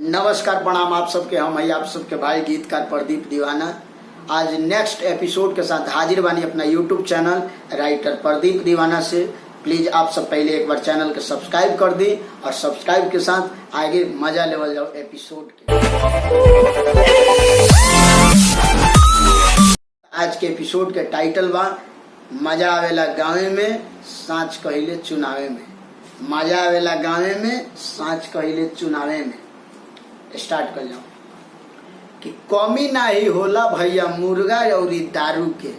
नमस्कार प्रणाम आप सबके। हम है आप सबके भाई गीतकार प्रदीप दीवाना। आज नेक्स्ट एपिसोड के साथ हाजिर बानी अपना यूट्यूब चैनल राइटर प्रदीप दीवाना से। प्लीज आप सब पहले एक बार चैनल के सब्सक्राइब कर दी और सब्सक्राइब के साथ आगे मजा लेवल जाओ एपिसोड के। आज के एपिसोड के टाइटल बा मजा आवेला गाँव में साँच कहिले चुनावे में। मजा आवेला गाँव में साँच कहिले चुनावे में। स्टार्ट कर जाओ कि कमी नाही होला भैया मुर्गा अउरी दारू के,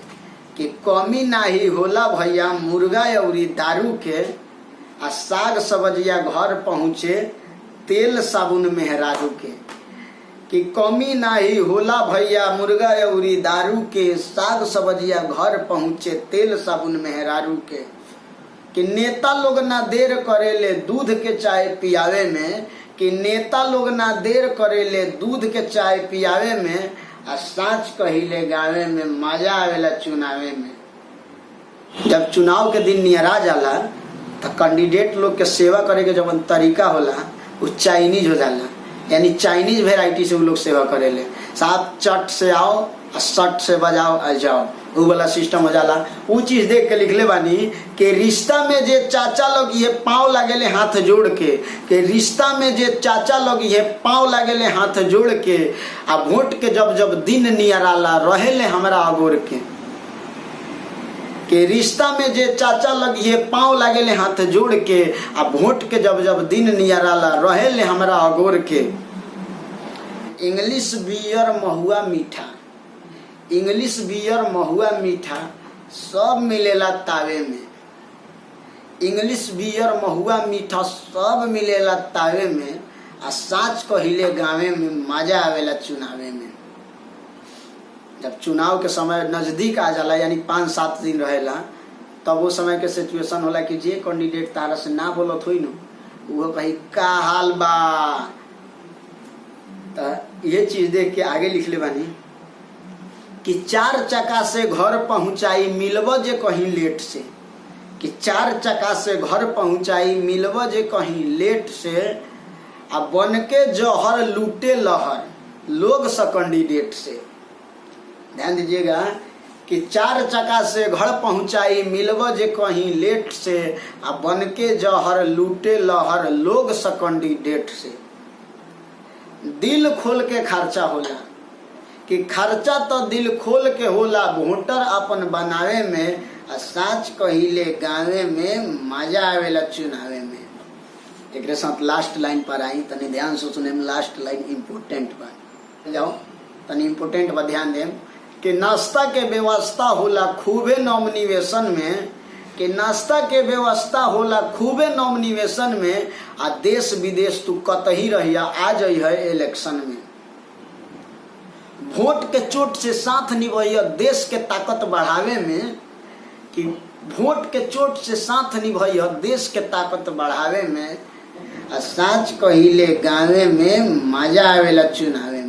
कि कमी नाही होला भैया मुर्गा अउरी दारू के। आ साग सब्जिया घर पहुँचे तेल साबुन मेहरारू के, कि कमी नाही होला भैया मुर्गा अउरी दारू के। साग सब्जिया घर पहुँचे तेल साबुन मेहरारू के। कि नेता लोग ना देर करेले दूध के चाय पियावे में, कि नेता लोग ना देर करेले दूध के चाय पियावे में। आ साँच कहिले गावे में मजा आवेला चुनावे में। जब चुनाव के दिन नियरा जाला तो कैंडिडेट लोग के सेवा करे के जब तरीका होला वो चाइनीज हो जाला, यानी चाइनीज वेराइटी से वो लोग सेवा करेले। साथ चट से आओ और सट से बजाओ आ जाओ, वो वाला सिस्टम हो जाला। वो चीज देख के लिखले बानी कि रिश्ता में जे चाचा लोग ये पाँव लागेले हाथ जोड़ के, कि रिश्ता में जे चाचा लोग ये पाँव लागेले हाथ जोड़ के। आ वोट के जब जब दिन नियराला रहेले हमरा अगोर के, कि रिश्ता में जे चाचा लोग ये पाँव लागेले हाथ जोड़ के। आ वोट के जब जब दिन नियराला रहेले हमरा अगोर के। इंग्लिश बियर महुआ मीठा, इंग्लिश बियर महुआ मीठा सब मिलेला तावे में। इंग्लिश बियर महुआ मीठा सब मिलेला तावे में। आ साँच कहिले गावे में मजा आवेला चुनावे में। जब चुनाव के समय नजदीक आ जाला यानी 5-7 दिन रहेला तब वो समय के सिचुएशन होला कि जे कैंडिडेट तारा से ना बोलत होई न वो कही का हाल बा। तो ये चीज देख के आगे लिखले बानी कि 4 चक्का से घर पहुंचाई मिलब जे कहीं लेट से, कि 4 चक्का से घर पहुंचाई मिलब जे कहीं लेट से। आ बन के जहर लूटे लहर लोग स कैंडिडेट से। ध्यान दीजिएगा कि 4 चक्का से घर पहुंचाई मिलब जे कहीं लेट से। आ बन के जहर लूटे लहर लोग स कैंडिडेट से। दिल खोल के खर्चा होला, कि खर्चा तो दिल खोल के होला वोटर अपन बनावे में। आ साँच कहिले गावे में मजा आवेला चुनावे में। एक साथ लास्ट लाइन पर आई, तनी ध्यान से सुने में। लास्ट लाइन इम्पोर्टेंट बा, जाओ तनी इम्पोर्टेंट बा ध्यान देम। कि नाश्ता के व्यवस्था होला खूबे नॉमिनेशन में, कि नाश्ता के व्यवस्था होला खूबे नॉमिनेशन में। आ देश विदेश तू कतही रहिया आ जाइ है इलेक्शन में। वोट के चोट से साथ निभाइया देश के ताकत बढ़ावे में, कि वोट के चोट से साथ निभाइया देश के ताकत बढ़ावे में। आ साँच कहिले गावे में मजा आवेला चुनावे